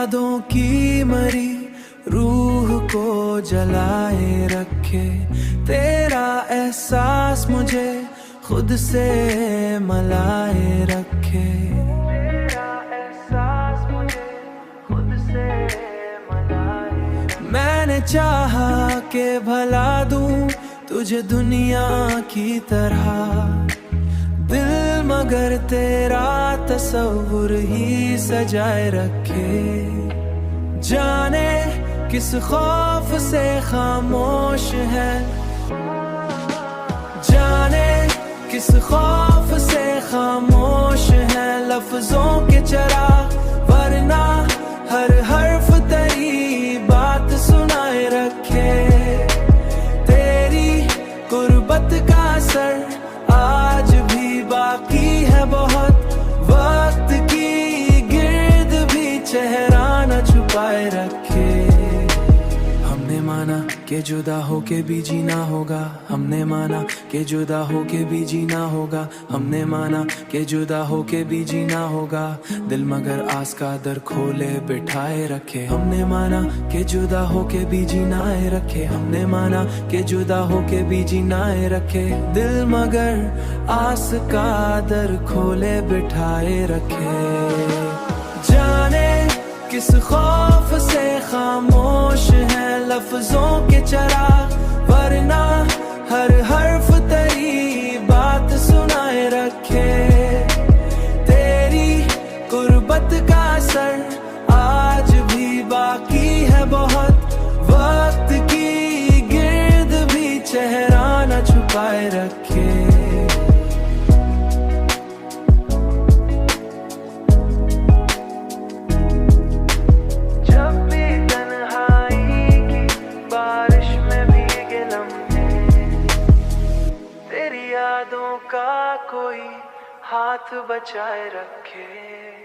यादों की मरी रूह को जलाए रखे, तेरा एहसास मुझे खुद से मलाए रखे, तेरा एहसास मुझे खुद से मलाए। मैंने चाहा के भला दूं तुझे दुनिया की तरह, दिल मगर तेरा तस्वुर ही सजाए रखे। जाने किस खौफ से खामोश है, जाने किस खौफ से खामोश है लफ्जों के चराग, वरना हर हर्फ तेरी बात सुनाए रखे। तेरी गुर्बत का असर आज भी बाकी है बहुत, वक्त की गिर्द भी चेहरा न छुपाए रखे। हमने माना कि जुदा होके भी जीना होगा, हमने माना कि जुदा होके भी जीना होगा, हमने माना कि जुदा होके भी जीना होगा, दिल मगर आस का दर खोले बिठाए रखे। हमने माना कि जुदा होके भी जीनाए रखे, हमने माना कि जुदा होके भी जीनाए रखे, दिल मगर आस का दर खोले बिठाए रखे। जाने किस खौफ से खामोश है लफ्जों के चराग, वरना हर हर्फ तेरी बात सुनाए रखे। तेरी गुर्बत का असर आज भी बाकी है बहुत, वक्त की गिर्द भी चेहरा न छुपाए रखे। यादों का कोई हाथ बचाए रखे।